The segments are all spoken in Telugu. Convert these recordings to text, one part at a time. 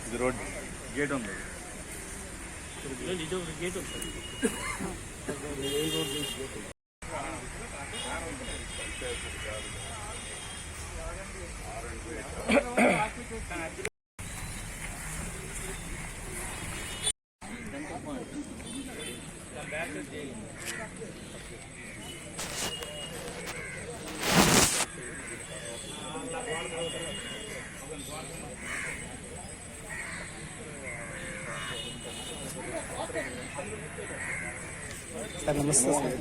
ఇది రోడ్ గేట్ ఉంది. గేట్ వస్తుంది. సార్ నమస్తే సార్.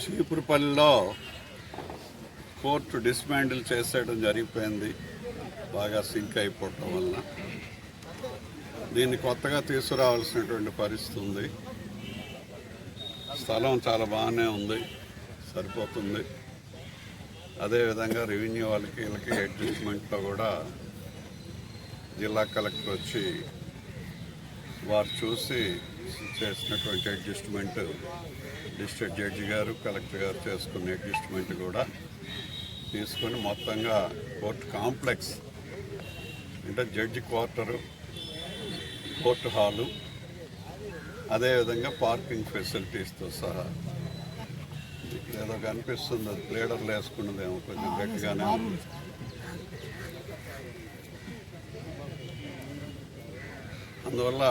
చీపురుపల్లిలో కోర్టు డిస్మాండిల్ చేసేయడం జరిగిపోయింది, బాగా సింక్ అయిపోవటం వలన. దీన్ని కొత్తగా తీసుకురావాల్సినటువంటి పరిస్థితి ఉంది. స్థలం చాలా బాగానే ఉంది, సరిపోతుంది. అదేవిధంగా రెవెన్యూ వాళ్ళకి వీళ్ళకి అడ్జస్ట్మెంట్లో కూడా జిల్లా కలెక్టర్ వచ్చి వారు చూసి చేసినటువంటి అడ్జస్ట్మెంట్, డిస్ట్రిక్ట్ జడ్జి గారు కలెక్టర్ గారు చేసుకున్న అడ్జస్ట్మెంట్ కూడా తీసుకొని మొత్తంగా కోర్టు కాంప్లెక్స్ అంటే జడ్జి క్వార్టరు, కోర్టు హాలు, అదేవిధంగా పార్కింగ్ ఫెసిలిటీస్తో సహా. ఏదో కనిపిస్తుంది, అది ప్లేడర్లు వేసుకున్నదేమో కొంచెం గట్టిగానే ఉంది. అందువల్ల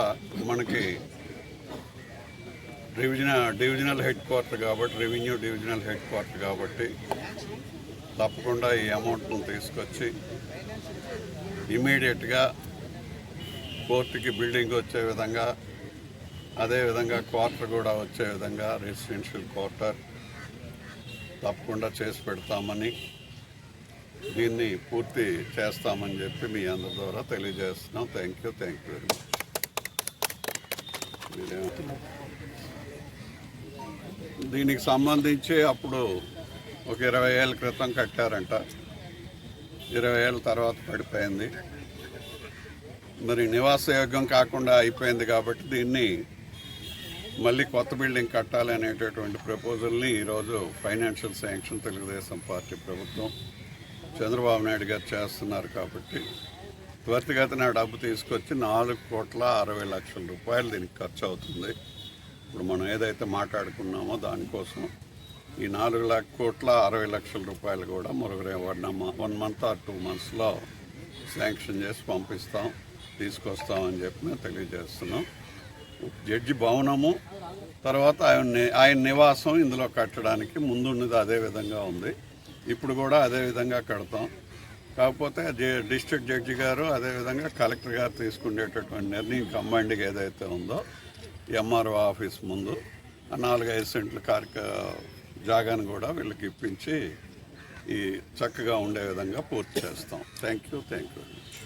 మనకి డివిజనల్ హెడ్ క్వార్టర్ కాబట్టి, రెవెన్యూ డివిజనల్ హెడ్ క్వార్టర్ కాబట్టి తప్పకుండా ఈ అమౌంట్ను తీసుకొచ్చి ఇమీడియట్గా కోర్టుకి బిల్డింగ్ వచ్చే విధంగా, అదేవిధంగా క్వార్టర్ కూడా వచ్చే విధంగా రెసిడెన్షియల్ క్వార్టర్ తప్పకుండా చేసి పెడతామని, దీన్ని పూర్తి చేస్తామని చెప్పి మీ అందరి ద్వారా తెలియజేస్తున్నాం. Thank you very much. దీనికి సంబంధించి అప్పుడు ఒక 20 ఏళ్ళ క్రితం కట్టారంట, 20 ఏళ్ళ తర్వాత పడిపోయింది. మరి నివాసయోగ్యం కాకుండా అయిపోయింది కాబట్టి దీన్ని మళ్ళీ కొత్త బిల్డింగ్ కట్టాలి అనేటటువంటి ప్రపోజల్ని ఈరోజు ఫైనాన్షియల్ శాంక్షన్ తెలుగుదేశం పార్టీ ప్రభుత్వం చంద్రబాబు నాయుడు గారు చేస్తున్నారు. కాబట్టి త్వరితగతిన డబ్బు తీసుకొచ్చి 4,60,00,000 రూపాయలు దీనికి ఖర్చు అవుతుంది. ఇప్పుడు మనం ఏదైతే మాట్లాడుకున్నామో దానికోసం ఈ 4,60,00,000 రూపాయలు కూడా మరొక 1 మంత్ ఆర్ 2 మంత్స్లో శాంక్షన్ చేసి పంపిస్తాం, తీసుకొస్తామని చెప్పి మేము తెలియజేస్తున్నాం. జడ్జి భవనము తర్వాత ఆయన నివాసం ఇందులో కట్టడానికి ముందున్నది అదే విధంగా ఉంది, ఇప్పుడు కూడా అదే విధంగా కడతాం. కాకపోతే డిస్ట్రిక్ట్ జడ్జి గారు అదేవిధంగా కలెక్టర్ గారు తీసుకునేటటువంటి నిర్ణయం కంబైండ్గా ఏదైతే ఉందో ఎంఆర్ఓ ఆఫీస్ ముందు 4-5 సెంట్ల జాగాను కూడా వీళ్ళకి ఇప్పించి ఈ చక్కగా ఉండే విధంగా పూర్తి చేస్తాం. Thank you very much.